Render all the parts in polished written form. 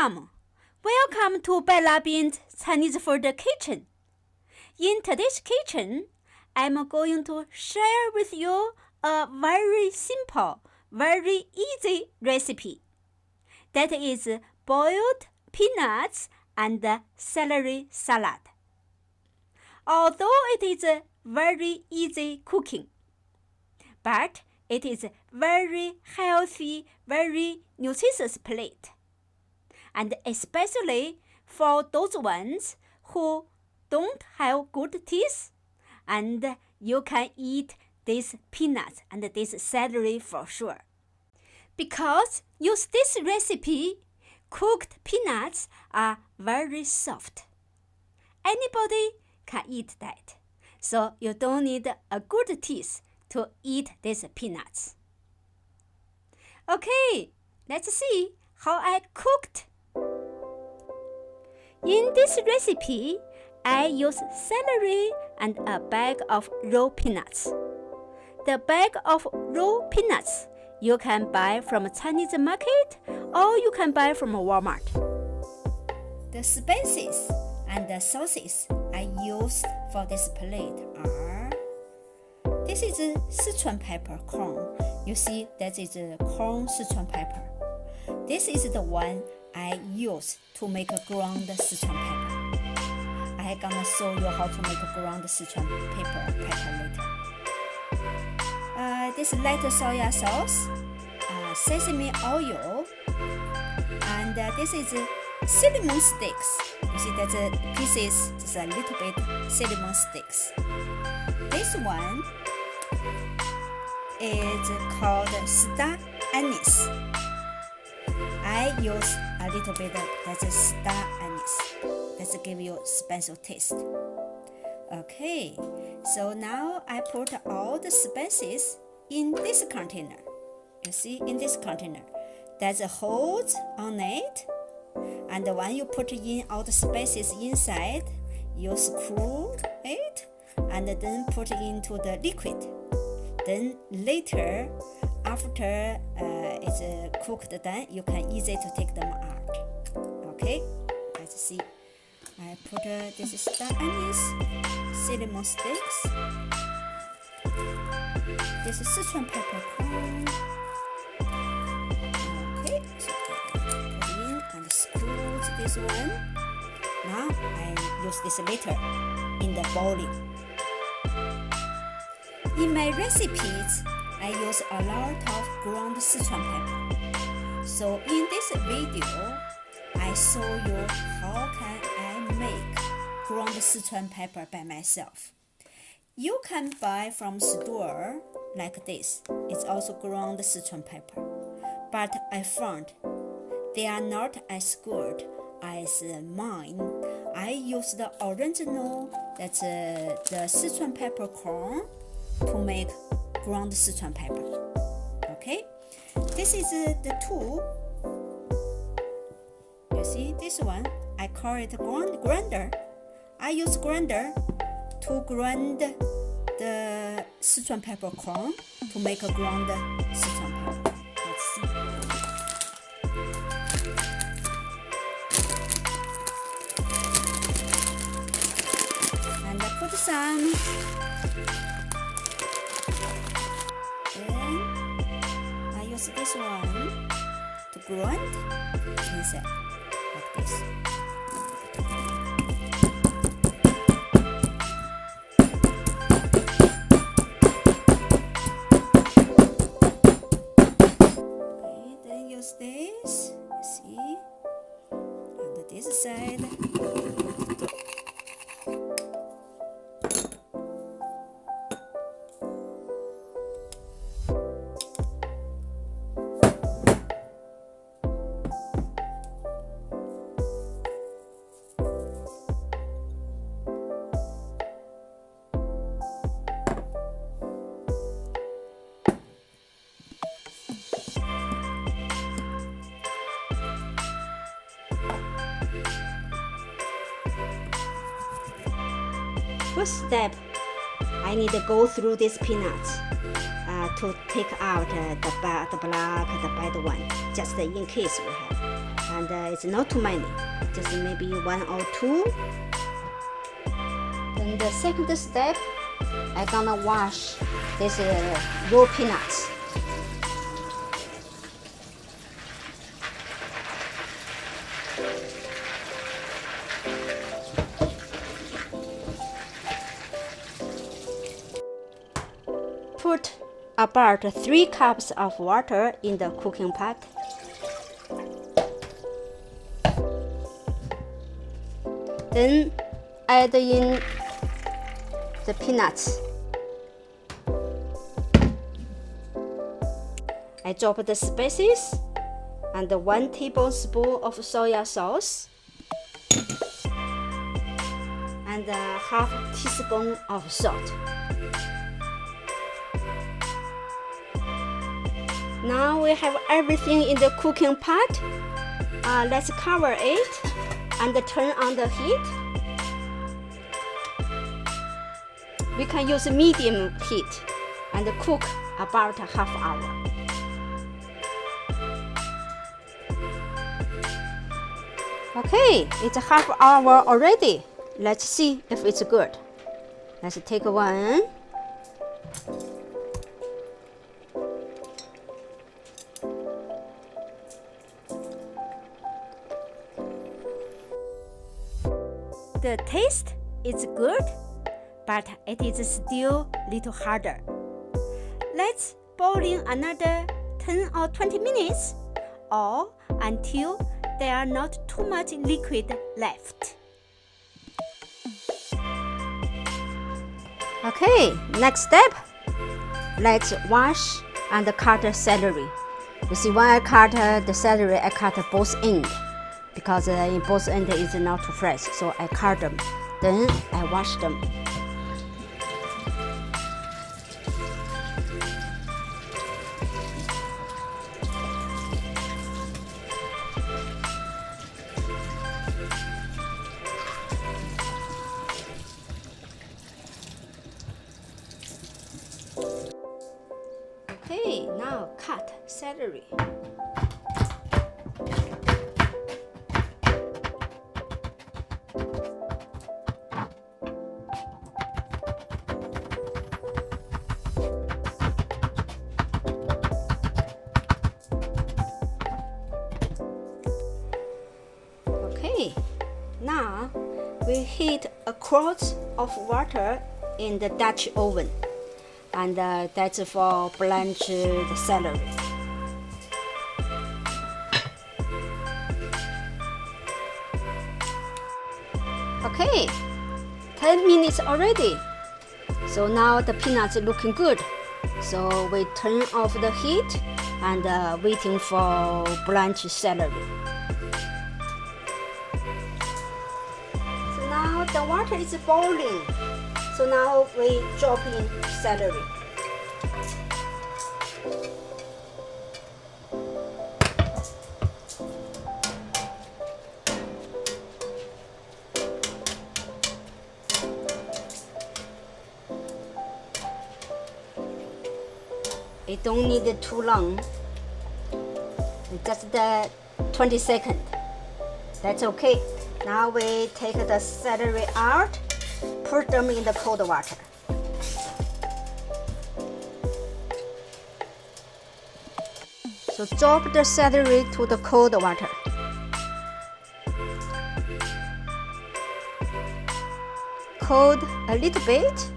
Welcome to Bellabin Chinese Food Kitchen. In today's kitchen, I'm going to share with you a very simple, very easy recipe. That is boiled peanuts and celery salad. Although it is very easy cooking, but it is very healthy, very nutritious plate. And especially for those ones who don't have good teeth, and you can eat these peanuts and this celery for sure. Because use this recipe, cooked peanuts are very soft. Anybody can eat that, so you don't need a good teeth to eat these peanuts. Okay, let's see how I cooked. In this recipe, I use celery and a bag of raw peanuts. The bag of raw peanuts you can buy from a Chinese market or you can buy from Walmart. The spices and the sauces I used for this plate are, this is Sichuan pepper corn. You see, that is corn Sichuan pepper. This is the one I use to make a ground Sichuan pepper. I'm gonna show you how to make a ground Sichuan pepper later. This light soya sauce, sesame oil, and this is cinnamon sticks. You see that's pieces, just a little bit cinnamon sticks. This one is called star anise. I use a little bit that's star anise. Let's give you special taste. Okay, so now I put all the spices in this container. You see, in this container, there's a holes on it, and when you put in all the spices inside, you screw it, and then put it into the liquid. Then later, after it's cooked done, you can easily take them out. Okay, let's see. I put this star anise, cinnamon sticks, this is Sichuan pepper corn. Okay, so I put in and screw this one. Now I use this later in the boiling. In my recipes, I use a lot of ground Sichuan pepper. So in this video, I show you how can I make ground Sichuan pepper by myself. You can buy from store like this. It's also ground Sichuan pepper. But I found they are not as good as mine. I use the original, that's the Sichuan pepper corn, to make ground Sichuan pepper. Okay, this is the tool. You see this one, I call it grinder. I use grinder to grind the Sichuan pepper corn to make a ground Sichuan pepper. Let's see. And I put some. Then I use this one to grind inside like this. Okay, then use this. See, on this side. First step, I need to go through these peanuts to take out the black, the bad one, just in case we have. and it's not too many, just maybe 1 or 2. Then the second step, I'm gonna wash this raw peanuts. Put about 3 cups of water in the cooking pot. Then add in the peanuts. I drop the spices and 1 tablespoon of soya sauce and a half teaspoon of salt. Now we have everything in the cooking pot. Let's cover it and turn on the heat. We can use medium heat and cook about a half hour. Okay, it's a half hour already. Let's see if it's good. Let's take one. The taste is good, but it is still a little harder. Let's boil in another 10 or 20 minutes, or until there are not too much liquid left. Okay, next step. Let's wash and cut the celery. You see, when I cut the celery, I cut both ends, because in both ends is not too fresh, so I cut them. Then I wash them. Okay, now cut celery. Okay, now we heat a quart of water in the Dutch oven, and that's for blanch the celery. Okay, 10 minutes already. So now the peanuts are looking good. So we turn off the heat and waiting for blanch celery. So now the water is boiling. So now we drop in celery. It don't need it too long. Just 20 seconds. That's okay. Now we take the celery out, put them in the cold water. So drop the celery to the cold water. Cold a little bit.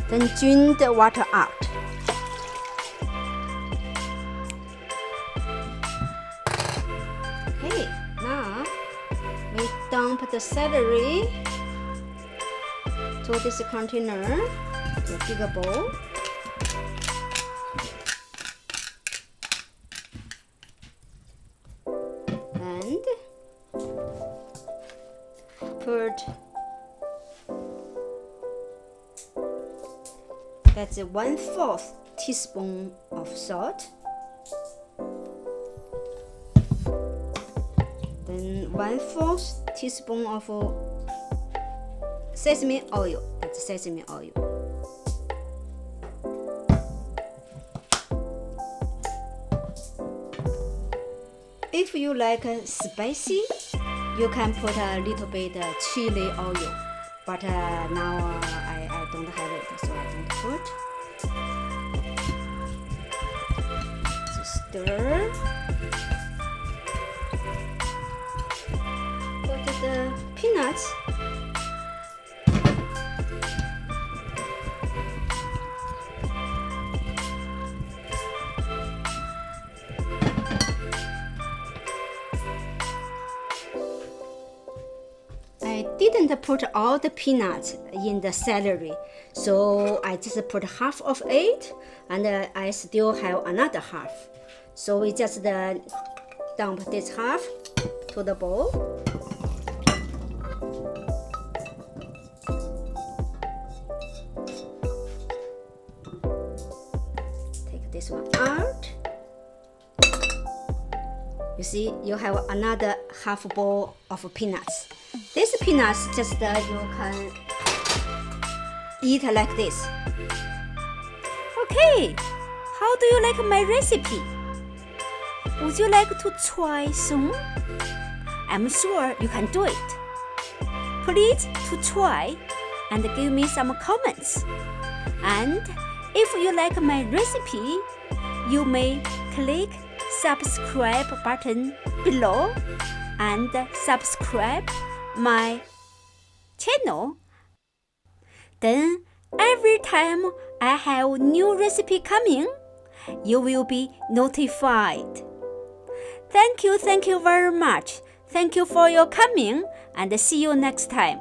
Then drain the water out. Okay, now we dump the celery to this container, the bigger bowl. And put that's 1/4 teaspoon of salt, then 1/4 teaspoon of sesame oil. That's sesame oil. if you like spicy, you can put a little bit chili oil. But now I don't have it, so I don't put. So stir. Put the peanuts. I didn't put all the peanuts in the celery, so I just put half of it, and I still have another half. So we just dump this half to the bowl. Take this one out. You see, you have another half bowl of peanuts. These peanuts just you can eat like this. Okay, how do you like my recipe? Would you like to try soon? I'm sure you can do it. Please to try and give me some comments. And if you like my recipe, you may click subscribe button below and subscribe my channel. Then every time I have new recipe coming, you will be notified. Thank you very much. Thank you for your coming, and see you next time.